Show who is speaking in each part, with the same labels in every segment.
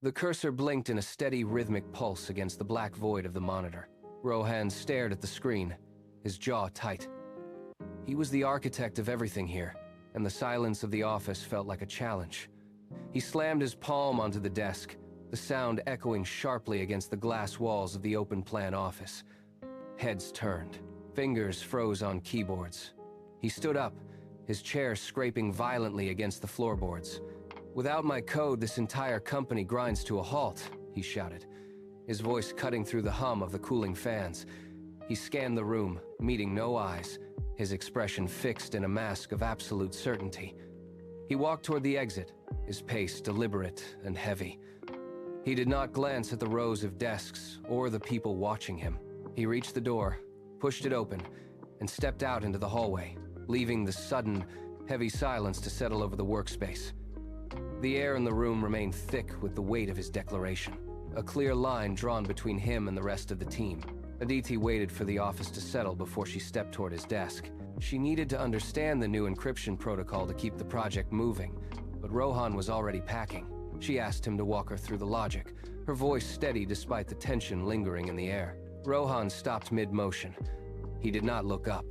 Speaker 1: The cursor blinked in a steady, rhythmic pulse against the black void of the monitor. Rohan stared at the screen, his jaw tight. He was the architect of everything here, and the silence of the office felt like a challenge. He slammed his palm onto the desk, the sound echoing sharply against the glass walls of the open-plan office. Heads turned. Fingers froze on keyboards. He stood up, his chair scraping violently against the floorboards. "Without my code, this entire company grinds to a halt," he shouted, his voice cutting through the hum of the cooling fans. He scanned the room, meeting no eyes, his expression fixed in a mask of absolute certainty. He walked toward the exit, his pace deliberate and heavy. He did not glance at the rows of desks or the people watching him. He reached the door, pushed it open, and stepped out into the hallway, leaving the sudden, heavy silence to settle over the workspace. The air in the room remained thick with the weight of his declaration, a clear line drawn between him and the rest of the team. Aditi waited for the office to settle before she stepped toward his desk. She needed to understand the new encryption protocol to keep the project moving, but Rohan was already packing. She asked him to walk her through the logic, her voice steady despite the tension lingering in the air. Rohan stopped mid-motion. He did not look up.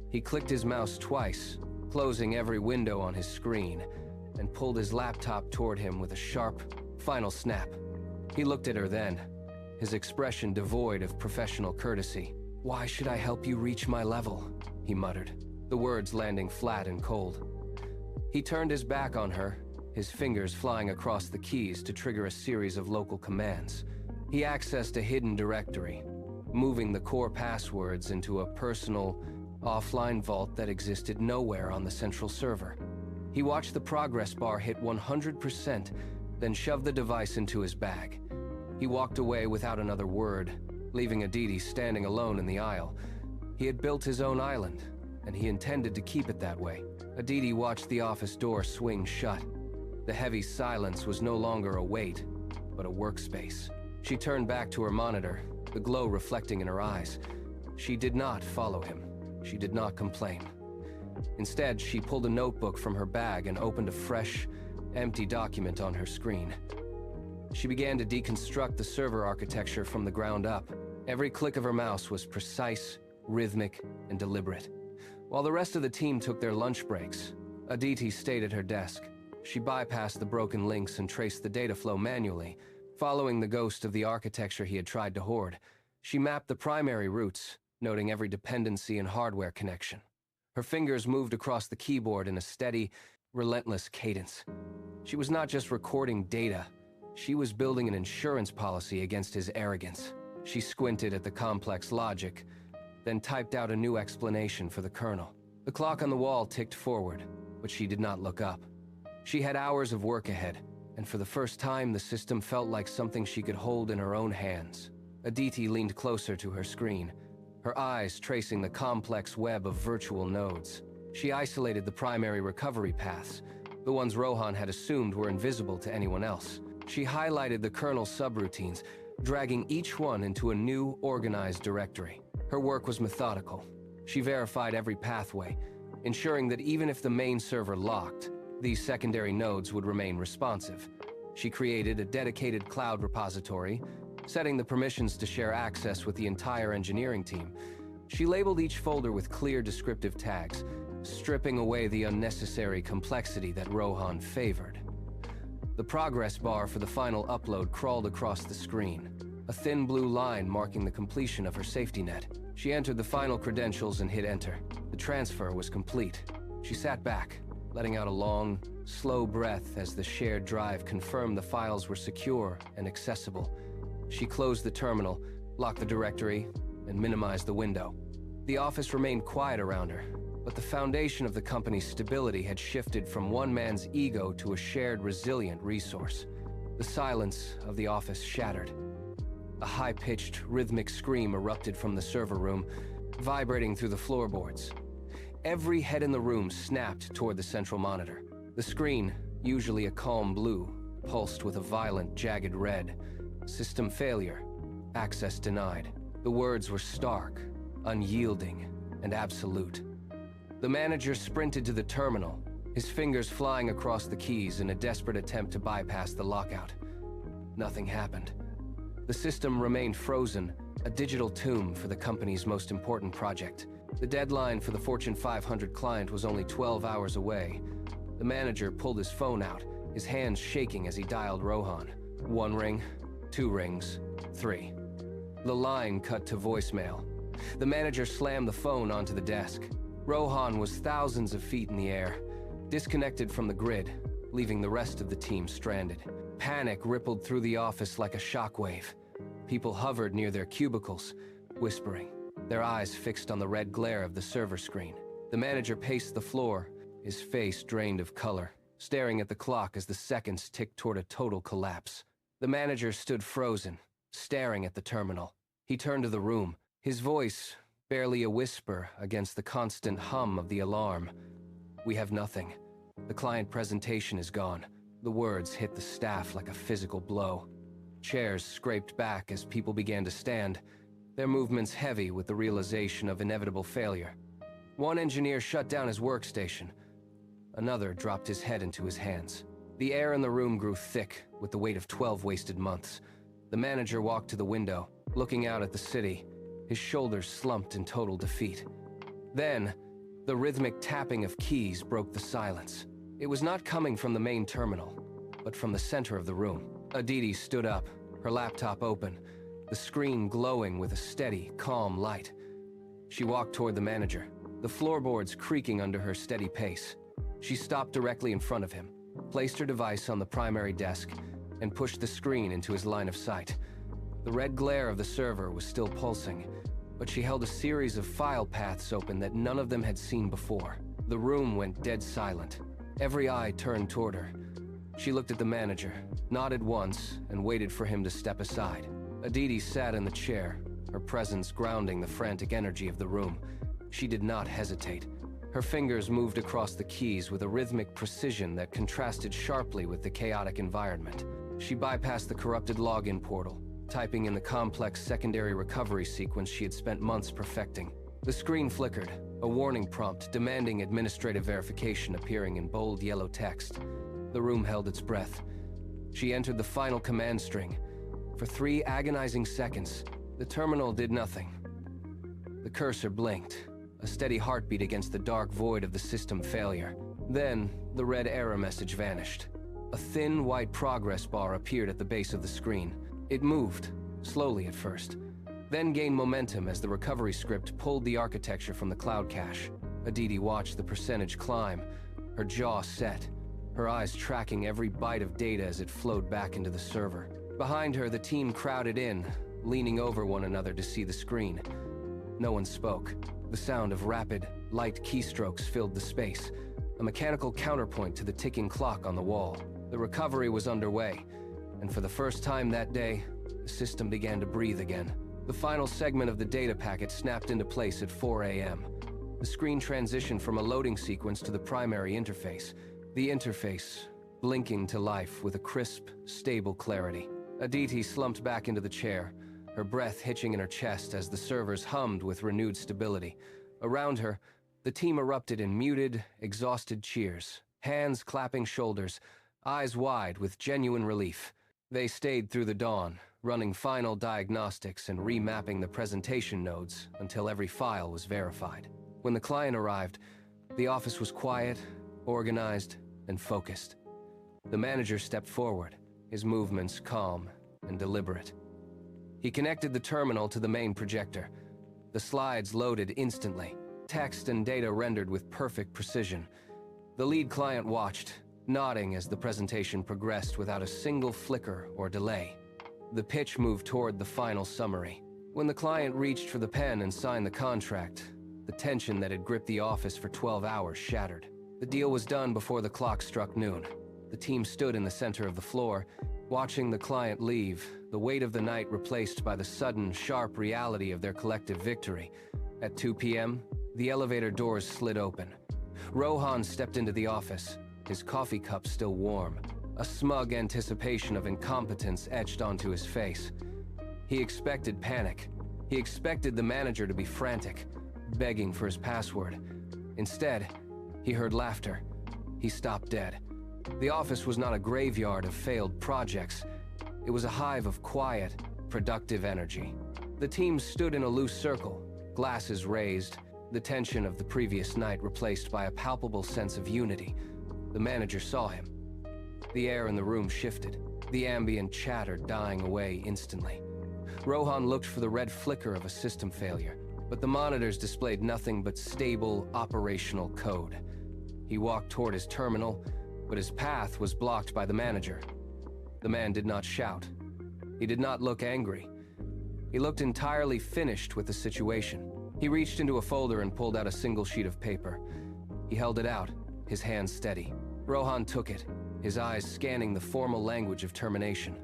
Speaker 1: He clicked his mouse twice, closing every window on his screen, and pulled his laptop toward him with a sharp, final snap. He looked at her then, his expression devoid of professional courtesy. "Why should I help you reach my level?" he muttered, the words landing flat and cold. He turned his back on her, his fingers flying across the keys to trigger a series of local commands. He accessed a hidden directory, moving the core passwords into a personal, offline vault that existed nowhere on the central server. He watched the progress bar hit 100%, then shoved the device into his bag. He walked away without another word, leaving Aditi standing alone in the aisle. He had built his own island, and he intended to keep it that way. Aditi watched the office door swing shut. The heavy silence was no longer a weight, but a workspace. She turned back to her monitor, the glow reflecting in her eyes. She did not follow him. She did not complain. Instead, she pulled a notebook from her bag and opened a fresh, empty document on her screen. She began to deconstruct the server architecture from the ground up. Every click of her mouse was precise, rhythmic, and deliberate. While the rest of the team took their lunch breaks, Aditi stayed at her desk. She bypassed the broken links and traced the data flow manually, following the ghost of the architecture he had tried to hoard. She mapped the primary routes, noting every dependency and hardware connection. Her fingers moved across the keyboard in a steady, relentless cadence. She was not just recording data, she was building an insurance policy against his arrogance. She squinted at the complex logic, then typed out a new explanation for the kernel. The clock on the wall ticked forward, but she did not look up. She had hours of work ahead, and for the first time the system felt like something she could hold in her own hands. Aditi leaned closer to her screen, her eyes tracing the complex web of virtual nodes. She isolated the primary recovery paths, the ones Rohan had assumed were invisible to anyone else. She highlighted the kernel subroutines, dragging each one into a new, organized directory. Her work was methodical. She verified every pathway, ensuring that even if the main server locked, these secondary nodes would remain responsive. She created a dedicated cloud repository, setting the permissions to share access with the entire engineering team. She labeled each folder with clear descriptive tags, stripping away the unnecessary complexity that Rohan favored. The progress bar for the final upload crawled across the screen, a thin blue line marking the completion of her safety net. She entered the final credentials and hit enter. The transfer was complete. She sat back, letting out a long, slow breath as the shared drive confirmed the files were secure and accessible. She closed the terminal, locked the directory, and minimized the window. The office remained quiet around her, but the foundation of the company's stability had shifted from one man's ego to a shared, resilient resource. The silence of the office shattered. A high-pitched, rhythmic scream erupted from the server room, vibrating through the floorboards. Every head in the room snapped toward the central monitor. The screen, usually a calm blue, pulsed with a violent, jagged red. System failure. Access denied. The words were stark, unyielding, and absolute. The manager sprinted to the terminal, his fingers flying across the keys in a desperate attempt to bypass the lockout. Nothing happened. The system remained frozen, a digital tomb for the company's most important project. The deadline for the Fortune 500 client was only 12 hours away. The manager pulled his phone out, his hands shaking as he dialed Rohan. 1 ring, 2 rings, 3. The line cut to voicemail. The manager slammed the phone onto the desk. Rohan was thousands of feet in the air, disconnected from the grid, leaving the rest of the team stranded. Panic rippled through the office like a shockwave. People hovered near their cubicles, whispering, their eyes fixed on the red glare of the server screen. The manager paced the floor, his face drained of color, staring at the clock as the seconds ticked toward a total collapse. The manager stood frozen, staring at the terminal. He turned to the room, his voice barely a whisper against the constant hum of the alarm. "We have nothing. The client presentation is gone." The words hit the staff like a physical blow. Chairs scraped back as people began to stand, their movements heavy with the realization of inevitable failure. One engineer shut down his workstation. Another dropped his head into his hands. The air in the room grew thick with the weight of 12 wasted months. The manager walked to the window, looking out at the city, his shoulders slumped in total defeat. Then, the rhythmic tapping of keys broke the silence. It was not coming from the main terminal, but from the center of the room. Aditi stood up, her laptop open, the screen glowing with a steady, calm light. She walked toward the manager, the floorboards creaking under her steady pace. She stopped directly in front of him, placed her device on the primary desk, and pushed the screen into his line of sight. The red glare of the server was still pulsing, but she held a series of file paths open that none of them had seen before. The room went dead silent. Every eye turned toward her. She looked at the manager, nodded once, and waited for him to step aside. Aditi sat in the chair, her presence grounding the frantic energy of the room. She did not hesitate. Her fingers moved across the keys with a rhythmic precision that contrasted sharply with the chaotic environment. She bypassed the corrupted login portal, typing in the complex secondary recovery sequence she had spent months perfecting. The screen flickered, a warning prompt demanding administrative verification appearing in bold yellow text. The room held its breath. She entered the final command string. For 3 agonizing seconds, the terminal did nothing. The cursor blinked, a steady heartbeat against the dark void of the system failure. Then, the red error message vanished. A thin, white progress bar appeared at the base of the screen. It moved, slowly at first, then gained momentum as the recovery script pulled the architecture from the cloud cache. Aditi watched the percentage climb, her jaw set, her eyes tracking every byte of data as it flowed back into the server. Behind her, the team crowded in, leaning over one another to see the screen. No one spoke. The sound of rapid, light keystrokes filled the space, a mechanical counterpoint to the ticking clock on the wall. The recovery was underway, and for the first time that day, the system began to breathe again. The final segment of the data packet snapped into place at 4 a.m. The screen transitioned from a loading sequence to the primary interface. The interface, blinking to life with a crisp, stable clarity. Aditi slumped back into the chair, her breath hitching in her chest as the servers hummed with renewed stability. Around her, the team erupted in muted, exhausted cheers, hands clapping shoulders, eyes wide with genuine relief. They stayed through the dawn, running final diagnostics and remapping the presentation nodes until every file was verified. When the client arrived, the office was quiet, organized, and focused. The manager stepped forward, his movements calm and deliberate. He connected the terminal to the main projector. The slides loaded instantly, text and data rendered with perfect precision. The lead client watched, nodding as the presentation progressed without a single flicker or delay. The pitch moved toward the final summary. When the client reached for the pen and signed the contract, the tension that had gripped the office for 12 hours shattered. The deal was done before the clock struck noon. The team stood in the center of the floor, watching the client leave, the weight of the night replaced by the sudden, sharp reality of their collective victory. At 2 p.m., the elevator doors slid open. Rohan stepped into the office, his coffee cup still warm, a smug anticipation of incompetence etched onto his face. He expected panic. He expected the manager to be frantic, begging for his password. Instead, he heard laughter. He stopped dead. The office was not a graveyard of failed projects. It was a hive of quiet, productive energy. The team stood in a loose circle, glasses raised, the tension of the previous night replaced by a palpable sense of unity. The manager saw him. The air in the room shifted, the ambient chatter dying away instantly. Rohan looked for the red flicker of a system failure, but the monitors displayed nothing but stable, operational code. He walked toward his terminal, but his path was blocked by the manager. The man did not shout. He did not look angry. He looked entirely finished with the situation. He reached into a folder and pulled out a single sheet of paper. He held it out, his hand steady. Rohan took it, his eyes scanning the formal language of termination.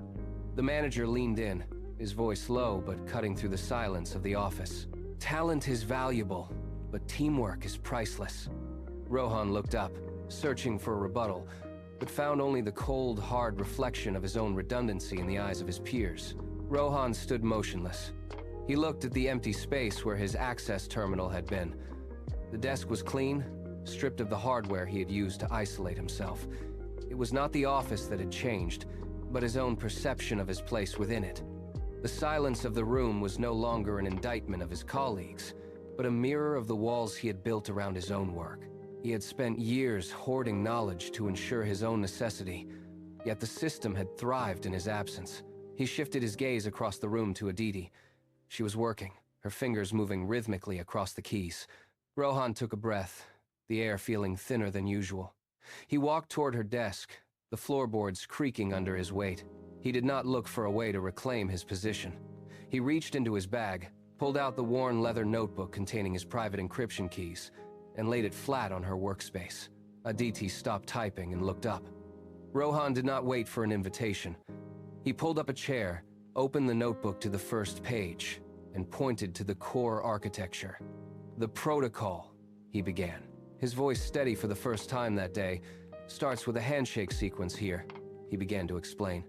Speaker 1: The manager leaned in, his voice low but cutting through the silence of the office. Talent is valuable, but teamwork is priceless. Rohan looked up, searching for a rebuttal, but found only the cold, hard reflection of his own redundancy in the eyes of his peers. Rohan stood motionless. He looked at the empty space where his access terminal had been. The desk was clean, stripped of the hardware he had used to isolate himself. It was not the office that had changed, but his own perception of his place within it. The silence of the room was no longer an indictment of his colleagues, but a mirror of the walls he had built around his own work. He had spent years hoarding knowledge to ensure his own necessity, yet the system had thrived in his absence. He shifted his gaze across the room to Aditi. She was working, her fingers moving rhythmically across the keys. Rohan took a breath, the air feeling thinner than usual. He walked toward her desk, the floorboards creaking under his weight. He did not look for a way to reclaim his position. He reached into his bag, pulled out the worn leather notebook containing his private encryption keys, and laid it flat on her workspace. Aditi stopped typing and looked up. Rohan did not wait for an invitation. He pulled up a chair, opened the notebook to the first page, and pointed to the core architecture. The protocol, he began, his voice steady for the first time that day, starts with a handshake sequence here, he began to explain.